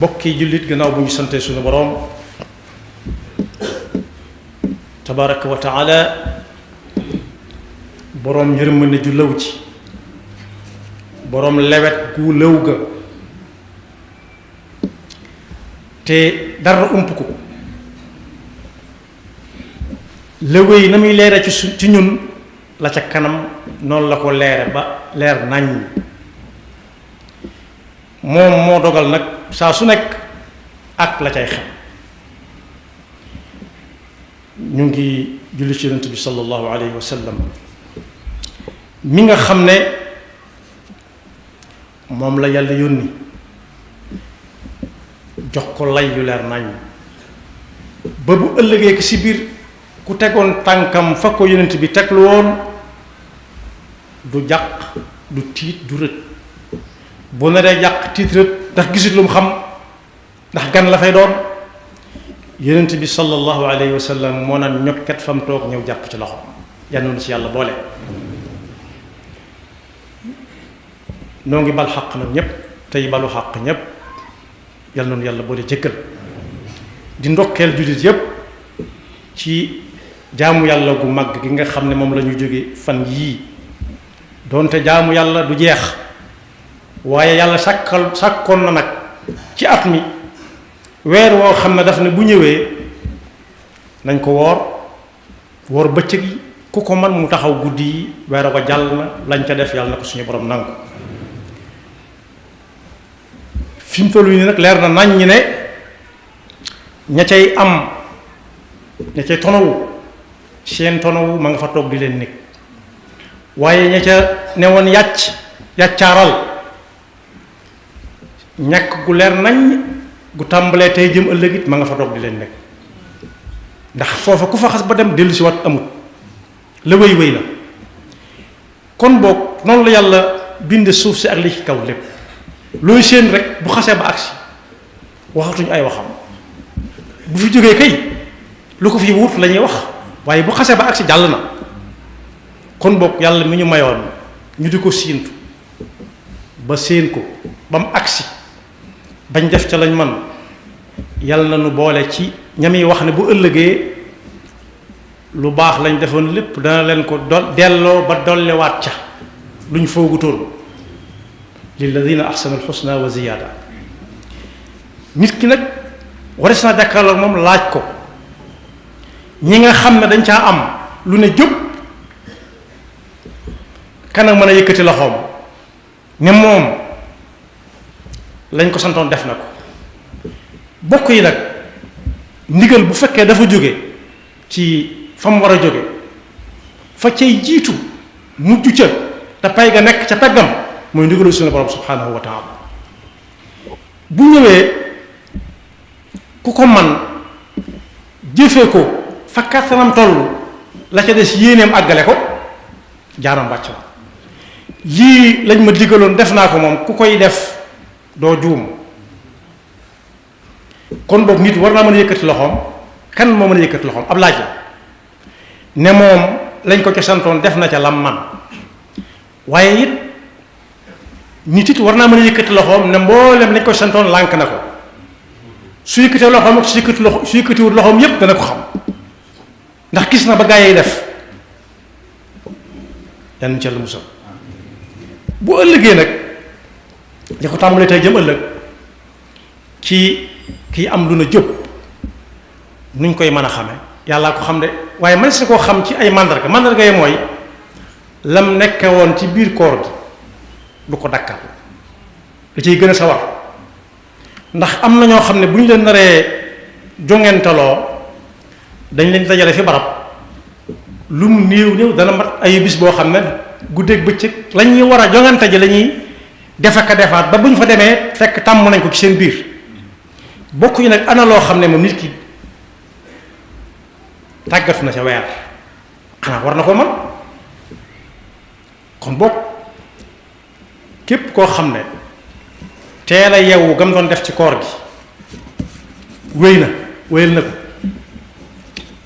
bokki jullit gannaaw bu ñu sante suñu boroom tabaraka wa taala boroom yërmande ju lëw ci boroom lewet gu lëw ga te dara ump ko lëwéy na muy leere ci ñun la ca kanam noonu la ko leere ba leer nañ moom moo dogal nag saa su nekk ak la cay xam ñu ngi julli ci yonent bi sallallahu alayhi wa sallam mi nga xam ne moom la yàlla yónni jox ko lay yu leer nañ ba bu ëllëgee ki si biir ku tegoon tànkam fa ko yonent bi teglu woon du jàq du tiit du rët bu na dee jàq tiit rët ndax gisit lu mu xam ndax gan la fay doon yonent bi sallallahu alayhi wa sallam moo naan ñokket fam toog ñëw jàpp ci loxo yàlla na ci yàlla boole. noo ngi bal xaq nag ñépp tey balu xaq ñépp yàlla noonu yàlla boole jëkkal di ndokkeel jullit yépp ci jaamu yàlla gu mag gi nga xam ne moom la ñu jóge fan yii doonte jaamu yàlla du jeex waaye yàlla sàkkoon na nag ci at mi weer woo xam ne daf ne bu ñëwee nañ ko woor bëccëg yi ku ko man mu taxaw guddi yi weer ko jàll na lañ ca def yàlla na ko suñu borom nangu fi mu tollu nii nag leer na nañ ñi ne ña cay am ña cay tonowu seen tonowu ma nga fa toog di leen nekk waaye ña ca newoon yàccaaral ñàkk gu leer nañ gu tàmbalee tey jëm ëllëg it ma nga fa toog di leen nekk ndax foofa ku fa xas ba dem dellu si wat amut la wéy na kon boog noonu la yàlla bind suuf si ak li ci kaw lépp looy séen rek bu xasee ba agsi waxatuñu ay waxam bu fi jógee kay lu ko fi wut la ñuy wax waaye bu xasee ba agsi jàll na kon boog yàlla mi ñu mayoon ñu di ko siintu ba séen ko ba mu agsi bañ def ca lañ man yàlla na nu boole ci ñami wax ne bu ëllëgee lu baax lañ defoon lépp dana leen ko delloo ba dolliwaat ca luñ foogutoon lilladina ahsanu alxusna wa ziyaada nit ki nag waris naa jàkkaarloo moom laaj ko ñi nga xam ne dañ caa am lu ne jóg kanam mën a yëkkati loxoom ne moom lañ ko santoon def na ko bokk yi nag ndigal bu fekkee dafa jóge ci fa mu war a jóge fa cay jiitu mujj ca te pay ga nekk ca peggam mooy ndigalu suñu borom subhanahu wa taala bu ñëwee ku ko man jëfee ko fa kàttanam toll la ca des yéeneem àggale ko jaaram bàcc la lii lañ ma digaloon def naa ko moom ku koy def doo juum kon boog nit war naa mën a yëkkati loxoom kan moo mën a yëkkati loxoom ab laaj la ne moom lañ ko ca santoon def na ca lam man waaye it nit it war naa mën a yëkkati loxoom ne mboolem lañ ko santoon lànk na ko su yëkkatee loxoom ak su yëkkatiwut loxoom yépp dana ko xam ndax gis na ba gaa yi def yan ca la musal bu ëllëgee nag li ko tàmbalee tey jëm ëllëg ci kii am lu na jóg nuñ koy mën a xame yàllaa ko xam de waaye man si koo xam ci ay mandarga yi mooy lam nekke woon ci biir koor gi du ko dakkal da ciy gën a sawar ndax am na ñoo xam ne bu ñu leen naree jongentaloo dañ leen dajale fi barab lu mu néew dana mat ay bis boo xam ne guddeeg bëccëg lañ ñuy war a jongante ji la ñuy defaka defaat ba bu ñu fa demee fekk tàmm nañ ko ci seen biir bokk yi nag ana loo xam ne moom nit ki tàggatu na ca weer xanaa war na ko man kon bokk képp koo xam ne teel a yeewu gam doon def ci koor gi wéyal na ko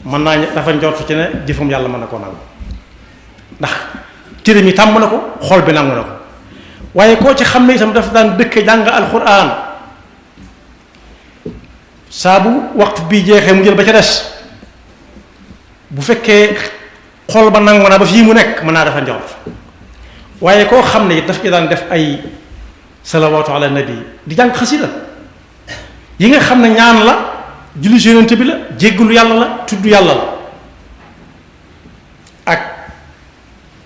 mën naa dafa njort ci ne jëfam yàlla mën na koo nangu ndax cëram yi tàmm na ko xol bi nangu na ko waaye koo ci xam ne itam dafa daan dëkk jàng alxuraan saa bu waqf bi jeexee mu jël ba ca des bu fekkee xol ba nangu na ba fii mu nekk mën naa dafa njort waaye koo xam ne it daf ci daan def ay salawaatu ala nabi di jàng xasida yi nga xam ne ñaan la julli ci yonent bi la jéggalu yàlla la tudd yàlla la ak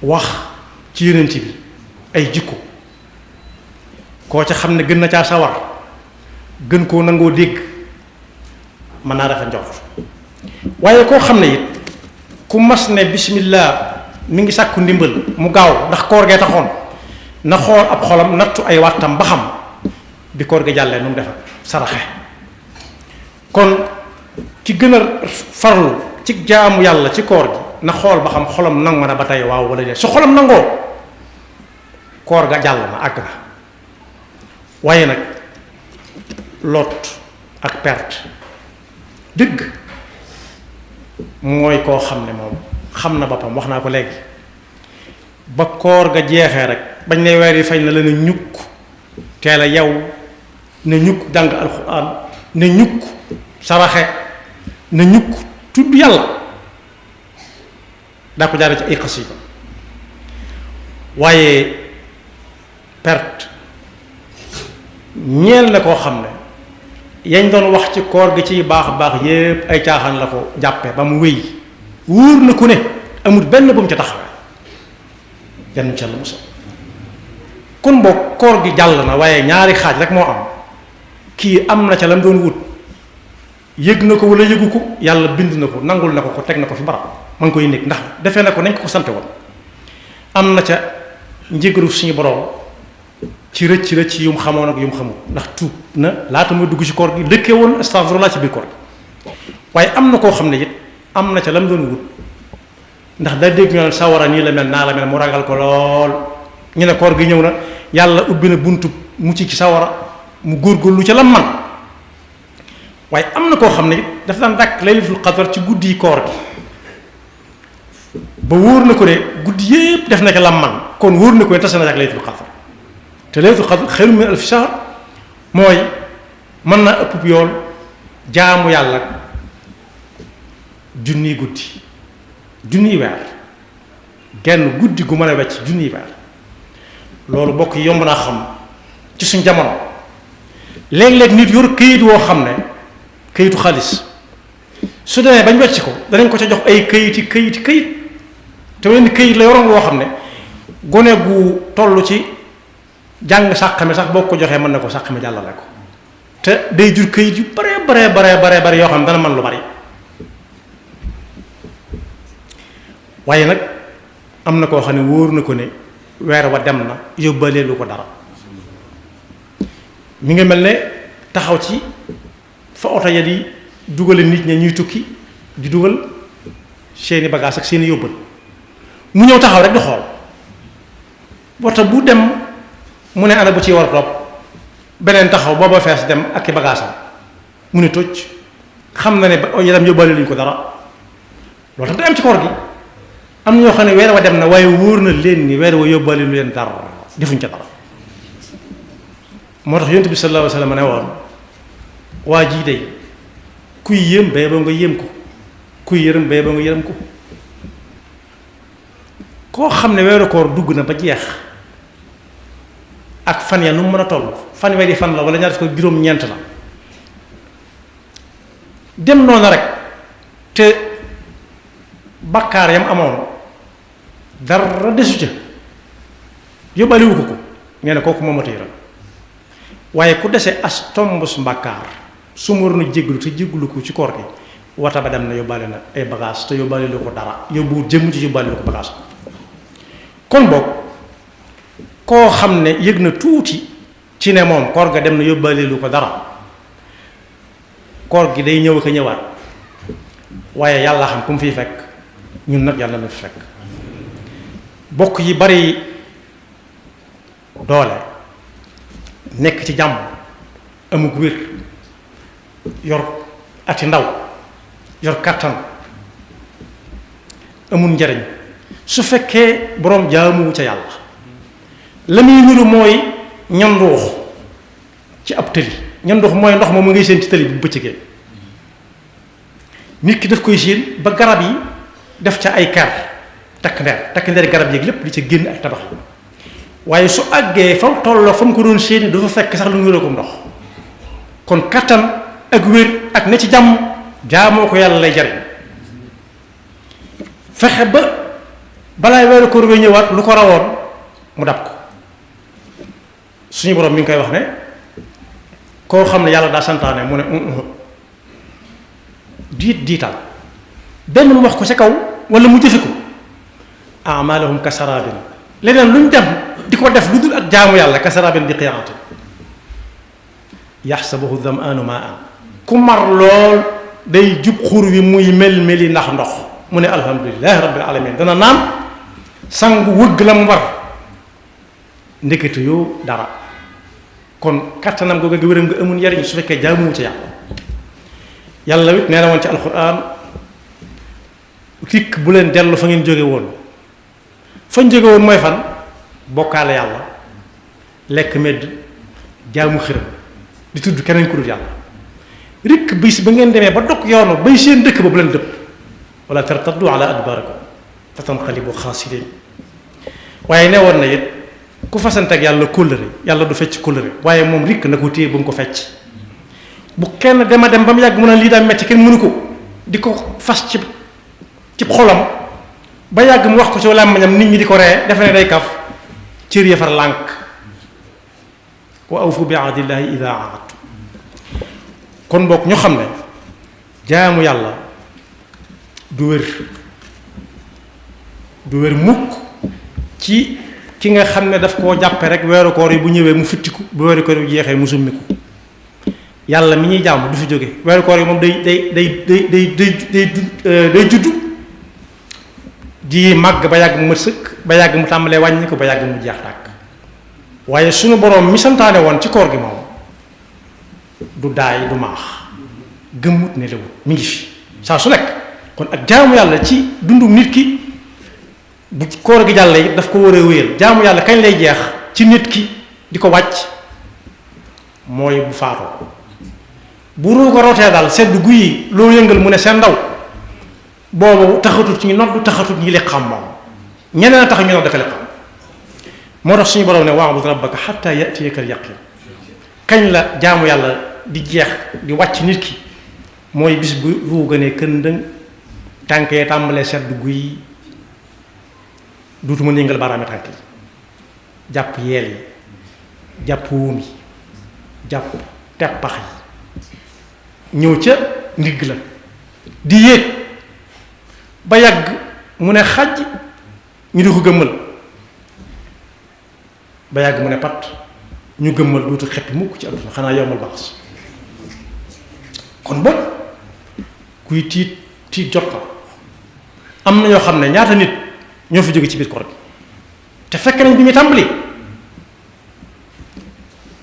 wax ci yonent bi ay jikko koo ca xam ne gën na caa sawar gën koo nangoo dégg mën naa dafa njort waaye koo xam ne it ku mas ne bismillah mi ngi sàkku ndimbal mu gaaw ndax koor gee taxoon na xool ab xolam nattu ay waxtam ba xam bi koor gi jàllee nu mu defar saraxe kon ci gën a farlu ci jaamu yàlla ci koor gi na xool ba xam xolam nangu na ba tey waaw wala déet su xolam nangoo koor ga jàll na àgg na waaye nag lot ak perte dëgg mooy koo xam ne moom xam na boppam wax naa ko léegi ba koor ga jeexee rek bañ ne weer yi fañ na la ne ñukk teel a yow ne ñukk jàng alxuraan ne ñukk saraxe ne ñukk tudd yàlla daa ko jaare ci ay xasida waaye perte ñeel na koo xam ne yañ doon wax ci koor gi ciy baax baax yépp ay caaxaan la ko jàppe ba mu wéy wóor na ku ne amul benn bu mu ca taxawee yenn ci Yàlla musal kon boo koor gi jàll na waaye ñaari xaaj rek moo am kii am na ca la mu doon wut yëg na ko wala yëgu ko yàlla bind na ko nangul na ko teg na ko fi barab ma ngi koy nekk ndax defee na ko nañ ko sante woon am na ca njëgalu suñu borom ci rëcc yu mu xamoon ak yu mu xamul ndax tuub na laata muy dugg ci koor gi dëkkee woon astaghfirullah ci biir koor gi waaye am na koo xam ne it am na ca la mu doon wut ndax da dégg ñu naan sawara nii la mel naa la mel mu ragal ko lool ñu ne koor gi ñëw na yàlla ubbi na buntu mucc ci sawara mu góorgóorlu ca la man waaye am na koo xam ne it daf daan dàkk laylatul qadr ci guddi yi koor gi ba wóor na ko ne guddi yépp def na ca la man kon wóor na ko ne tase na ak laylatul qadr te laylatul qadr xayrun min alfi shahr mooy mën naa ëpp yool jaamu yàlla junniy guddi junniy weer genn guddi gu mën a wecc junniy weer loolu bokk yi yomb naa xam ci suñ jamono léeg-léeg nit yor këyit woo xam ne këyitu xaalis su demee bañ wecc ko danañ ko ca jox ay këyit te wenn këyit la yoroon woo xam ne gone gu toll ci jàng sàqame sax boo ko joxee mën na ko sàqame jàllale ko te day jur këyit yu bare yoo xam ne dana mën lu bari waaye nag am na koo xam ne wóor na ko ne weer wa dem na yóbbalee lu ko dara mi ngi mel ne taxaw ci fa oto ya di dugale nit ña ñuy tukki di dugal seeni bagage ak seeni yóbbal mu ñëw taxaw rek di xool oto bu dem mu ne ana bu ci war a topp beneen taxaw booba fees dem ak i bagaasam mu ne tocc xam na ne ba yaram yóbbaale luñ ko dara loolu tam day am ci koor gi am na ñoo xam ne weer wa dem na waaye wóor na leen ni weer wa yóbbaale lu leen dara defuñ ca dara moo tax yonent bi sallallahu alayhi wa sallam ne woon waa jii day kuy yéem bay ba nga yéem ko kuy yërëm bay ba nga yërëm ko koo xam ne weeru koor dugg na ba jeex ak fan ya nu mu mën a toll fanweeri fan la wala ñaar def ko juróom-ñeent la dem noonu rek te bakkaar yam amoon dara desu ca yóbbaaliwu ko nee na kooku moomata yëram waaye ku dese as tombus mbàkkaar su mu waroon a jégglu te jégglu ko ci koor gi wata ba dem na yóbbaale na ay bagage te yóbbaale lu ko dara yóbbuwul jëmm ci yóbbaale lu ko bagage kon boog koo xam ne yëg na tuuti ci ne moom koor ga dem na yóbbaale lu ko dara koor gi day ñëw ko ñëwaat waaye yàlla xam ku mu fiy fekk ñun nag yàlla na fi fekk bokk yi bari doole nekk ci jàmm amug wér yor ati ndaw yor kàttan amul njariñ su fekkee boroom jaamuwu ca yàlla la muy niru mooy ñanduux ci ab tëli ñanduux mooy ndox moom mu ngay seen ci tëli bu bëccëgee nit ki daf koy séen ba garab yi def ca ay kar takk ndeer garab yeeg lépp li ca génn ak tabax waaye su àggee fa tolloo fa mu ko doon séeni du fa fekk sax lu ngi ko ndox kon kattan ak wér ak ne ci jàmm jaamoo ko yàlla lay jariñ fexe ba balaay weeru koor bi ñëwaat lu ko rawoon mu dab ko suñu borom mi ngi koy wax ne koo xam ne yàlla daa santaane mu ne diital benn mu wax ko ca kaw wala mu jëfe ko amalahum kasarabin leneen luñ dem di ko def lu dul ak jaamu yàlla kasarabin bi qiyaati yaxsabuhu damaanu maa ku mar lool day jub xur wi muy mel-meli ndax ndox mu ne alhamdulilahi rabbil alamin dana naan sangu wëgg la mu war ndekete yoo dara kon kattanam googu nga wéram nga amul njariñ su fekkee jaamuwu ci yàlla wit nee na woon ci alquran tikk bu leen dellu fa ngeen jóge woon fañ jóge woon mooy fan bokkaale yàlla lekk medd jaamu xërëm di tudd keneen ku dul yàlla rikk bis ba ngeen demee ba dog yoonu bay seen dëkk ba bu leen dëpp wala tartaddu ala adbarakum fatanqalibu xaasirin waaye ne woon na it ku fasante ak yàlla kóllëre yàlla du fecc kóllëre waaye moom rikk na ko téye ba mu ko fecc bu kenn dema dem ba mu yàgg mu ne lii daa metti kenn mënu ko di ko fas ci xolam ba yàgg mu wax ko ci làmmiñam nit ñi di ko ree defe ne day kaf cër ya far lànk wa awfu bi ahdillahi ida ahadtu kon boog ñu xam ne jaamu yàlla du wér mukk ci ki nga xam ne daf koo jàppe rek weeru koor yi bu ñëwee mu fittiku bu weeru koor yi jeexee mu summiku yàlla mi ñuy jaamu du fi jóge weeru koor yi moom day juddu di màgg ba yàgg mu mat sëkk ba yàgg mu tàmbalee wàññi ko ba yàgg mu jeex tàkk waaye suñu boroom mi santaane woon ci koor gi moom du daay du maax gëmmut ne lewut mi ngi fi saa su nekk kon ak jaamu yàlla ci dundu nit ki bu koor gi jàllee daf ko war a wéyal jaamu yàlla kañ lay jeex ci nit ki di ko wàcc mooy bu faatoo bu ruu ko rootee daal sedd guyi loo yëngal mu ne seen ndaw boobu taxatut ñu noddu taxatut ñi li xam moom ñeneen a tax ñu nodd dafa li xam moo tax suñu borom ne wa'bud rabbaka hatta ya'tiyaka al-yaqin kañ la jaamu yàlla di jeex di wàcc nit ki mooy bis bu ruu gënee këndëng tànkee tàmbalee sedd guyi duutuma yëngal baaraami tànk yi jàpp yeel yi jàpp wuum yi jàpp teppax yi ñëw ca ndigg la di yéeg ba yàgg mu ne xaj ñu di ko gëmmal ba yàgg mu ne pat ñu gëmmal duutu xepp mukk ci àdduna xanaa yowmal baax kon boog kuy tiit jot na am na ñoo xam ne ñaata nit ñoo fi jóge ci biir koor gi te fekk nañ bi ñu tàmbali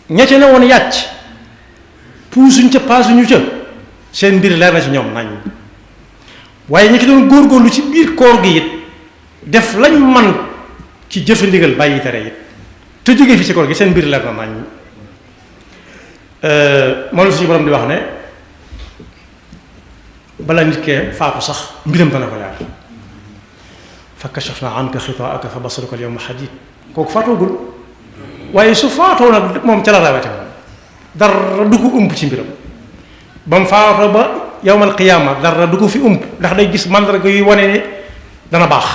ña ca ne woon yàcc puusuñ ca paasuñu ca seen mbir leer na ci ñoom nañ waaye ñi ci doon góorgóorlu ci biir koor gi it def lañ man ci jëfe ndigal bàyyi tere it te jógee fi ci koor gi seen mbir leer na nañ moom la suñu borom di wax ne bala nit kee faatu sax mbiram dana ko leer fa kashafna anka xitaaka fa basaruka al yawma hadid kooku faatoogul waaye su faatoo nag moom ca la rawete moom dara du ko ump ci mbiram ba mu faatoo ba yawmal qiyaama dara du ko fi ump ndax day gis mandarga yuy wane ne dana baax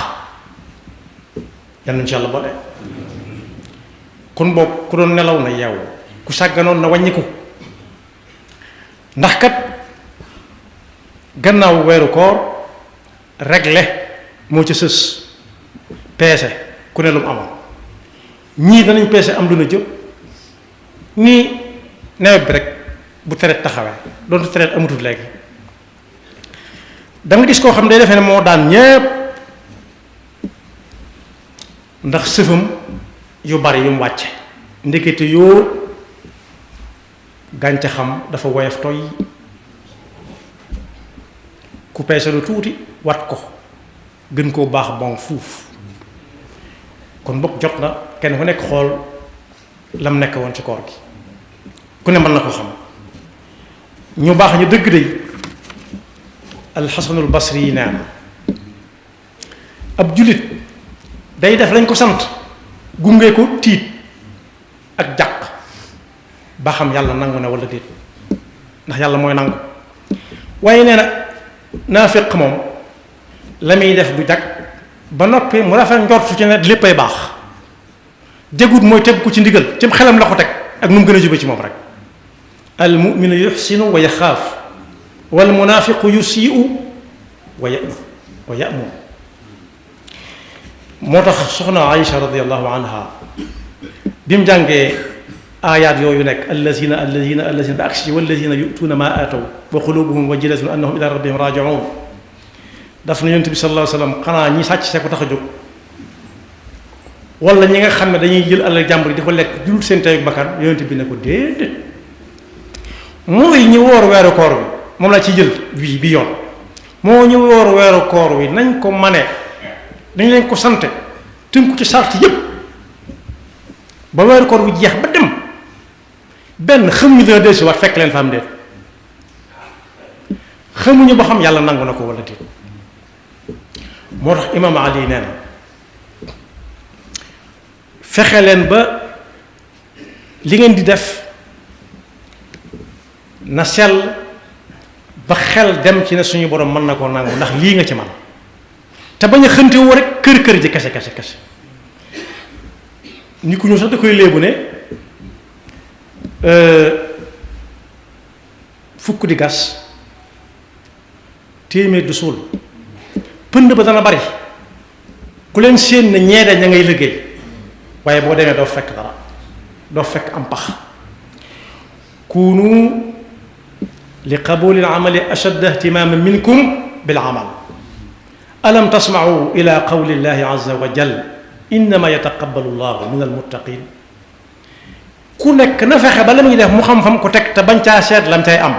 yal nañu ci yàlla boole kon boobu ku doon nelaw na yeewu ku sàgganoon na wàññiku ndax kat gannaaw weeru koor regle moo ci sës peese ku ne lu mu amoon ñii danañ peese am lu na jëpp nii nawet bi rek bu tereet taxawee doon tereet amatul léegi da nga gis koo xam ne day defee ne moo daan ñépp ndax sëfam yu bari yu mu wàcce ndekete yoo gàncaxam dafa woyof toy ku peese lu tuuti wat ko gën koo baax bon fuuf kon bokk jot na kenn ku nekk xool lam nekk woon ci koor gi ku ne mën na ko xam ñu baax ñu dëgg day alxasanul basri yi neen ab julit day def lañ ko sant gunge ko tiit ak jàq ba xam yàlla nangu na wala déet ndax yàlla mooy nangu waaye nee na naafiq moom la muy def du jag ba noppi mu rafet njort fu ci ne léppay baax jagut mooy teg ko ci ndigal cim xelam la ko teg ak nu mu gën a jube ci moom rek al muminu yuxsinu wa yaxaaf wal munaafiqu yusiu wa yamu moo tax soxna Aïcha radiallahu anha bi mu jàngee aayaat yooyu nekk allazina ba agsi ci wallazina yutuuna ma aataw wa qulubuhum wajilatun annahum ila rabbihim rajiun daf na yonent bi sallallahu alayhi wa sallam xanaa ñi sàcc see ko tax a jóg wala ñi nga xam ne dañuy jël alal jàmbur yi di ko lekk jul seen teyu bakkan yonent bi ne ko déedéet mooy ñi woor weeru koor wi moom la ci jël bi yoon moo ñu woor weeru koor wi nañ ko mane dañ leen ko sante tënku ci sart yépp ba weeru koor wi jeex ba dem benn xamuñu dina dellusi waat fekk leen fa am déet xamuñu ba xam yàlla nangu na ko wala déet moo tax imaam Ali nee na fexe leen ba li ngeen di def na sell ba xel dem ci ne suñu borom mën na koo nangu ndax lii nga ci man te bañ a xënte woo rek kër ji kese ni ku ñëw sax da koy léebu ne fukk di gas téeméer du suul pënd ba dana bari ku leen séen ne ñeede ña ngay liggéey waaye boo demee doo fekk dara doo fekk am pax kunu li qabuli al-amali ashadda ihtimaman minkum bil amal alam tasma'u ila qawli llahi azza wa jal innama yataqabbalu llahu min almuttaqin ku nekk na fexe ba la muy def mu xam fam ko teg te bañ caa seet lam cay am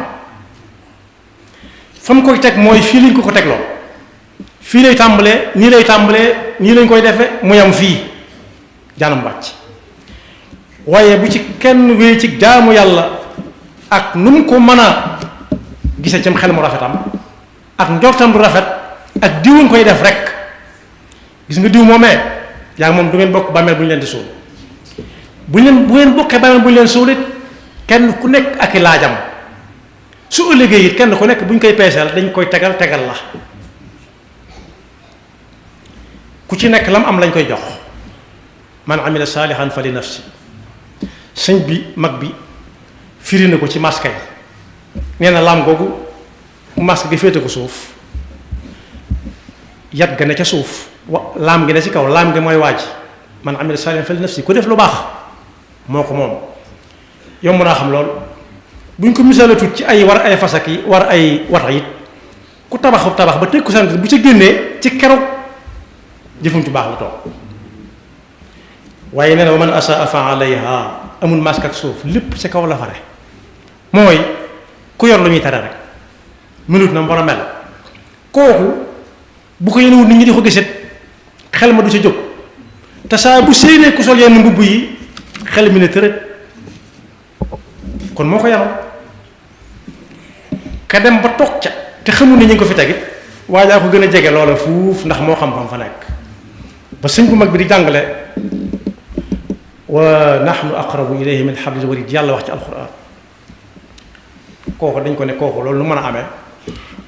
fam koy teg mooy fii lañ ko teg lool fii lay tàmbalee nii lañ koy defe mu yam fii jaanam wàcc waaye bu ci kenn wéy ci jaamu yàlla ak nu mu ko mën a gise cam xel mu rafetam ak njortam du rafet ak diw nga koy def rek gis nga diw moomee yaa ngi moom du ngeen bokk bàmmeel bu ñu leen di suul bu ngeen bokkee bàmmeel bu ñu leen suul it kenn ku nekk ak i laajam su ëllëgee it kenn ku nekk bu ñu koy peeseel dañ koy tegal la ku ci nekk lam am lañ koy jox man amila saalihan fa li nafsi sëñ bi mag bi firi na ko ci maska yi nee na laam googu maska gi féete ko suuf yat ga ne ca suuf laam gi ne ci kaw laam gi mooy waaj man amila saalihan fa li nafsi ku def lu baax moo ko moom yomb naa xam lool buñ ko misaala tut ci ay war ay fasak yi war ay wata it ku tabax ba teg ko sant bu ca génnee ci keroog jëfum ci baax la toog waaye nee na wa man asaa fa alayha amul mask ak suuf lépp ci kaw la fare mooy ku yor lu ñuy tere rek mënut na mu war a mel kooku bu ko yenewut nit ñi di ko gisit xel ma du ca jóg te saa bu séenee ku sol yenn mbubb yi xel mi ne tërët kon moo ko yaram ka dem ba toog ca te xamul ne ñu ngi ko fi tegit waaye daa ko gën a jege loola fuuf ndax moo xam-xam fa nekk ba sëñ bu mag bi di jàngale wa nahnu aqrabu ilayhi min hablil warid yàlla wax ci alquran kooku dañ ko ne kooku loolu lu mën a amee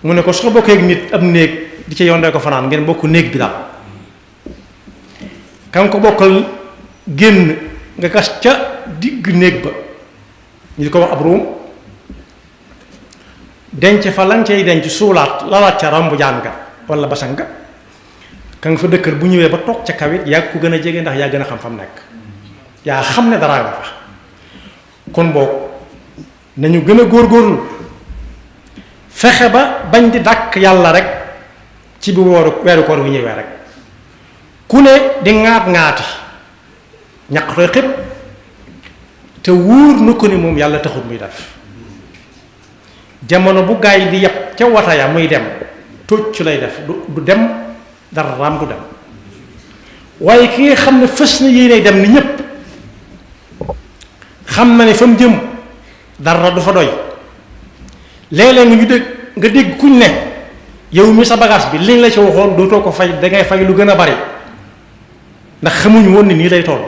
mu ne ko soo bokkee ak nit ab néeg di ca yondee ko fanaan ngeen bokk néeg bi daal kan ko bokkal génn nga gas ca digg néeg ba ñu di ko wax ab ruum denc fa lan cay denc suulaat lalaat ca rambu jaan nga wala basanga ka nga fa dëkkal bu ñëwee ba toog ca kawit yaa ko gën a jege ndax yaa gën a xam fam nekk yaa xam ne daraa nga fa kon boog nañu gën a góorgóorlu fexe ba bañ di dàkk yàlla rek ci bi weeru koor wi ñëwee rek ku ne di ŋaati ñaqtooy xépp te wóor na ko ni moom yàlla taxut muy def jamono bu gaay di yàpp ca wataya muy dem tócc lay def du dem dara raam du dem waaye ki nga xam ne fës na yéenay dem ni ñépp xam na ne fa mu jëm dara du fa doy léeg-léeg nga dégg kuñ ne yow mi sa bagage bi liñ la ci waxoon dootoo ko fay da ngay fay lu gën a bari ndax xamuñu woon ni nii lay toll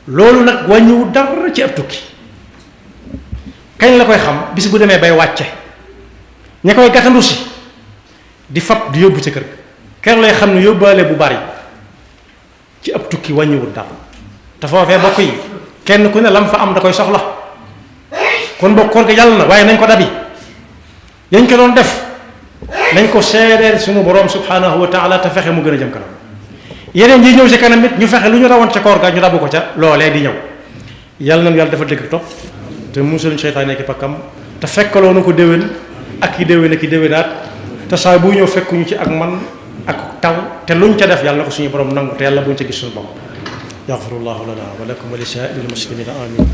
loolu nag wàññiwu dara ci ab tukki kañ la koy xam bis bu demee bay wàcce ña koy gàttandu si di fab di yóbbu ca kër ker lay xam ne yóbbaale bu bari ci ab tukki wàññiwul dara te foofee bokk yi kenn ku ne lam fa am da koy soxla kon bokk koor ga yàlla na waaye nañ ko dabi yañ ko doon def nañ ko seedeel suñu borom subhanahu wa taala te fexe mu gën a jëm kanam yeneen yi ñëw ci kanam it ñu fexe lu ñu rawoon ca koor ga ñu dabu ko ca loolee di ñëw yàlla nañu yàlla dafa dëgg topp te musaluñ seytaane nekk pakkam te fekkaloo na ko déwén ak i déwén ak i déwénaat te saa bu ñëw fekkuñu ci ak man ak taw te luñ ca def yàlla na ko suñu borom nangu te yàlla buñ ca gis suñu bopp yaxfirullahu lana wa lakum wa li saa'iril muslimina amin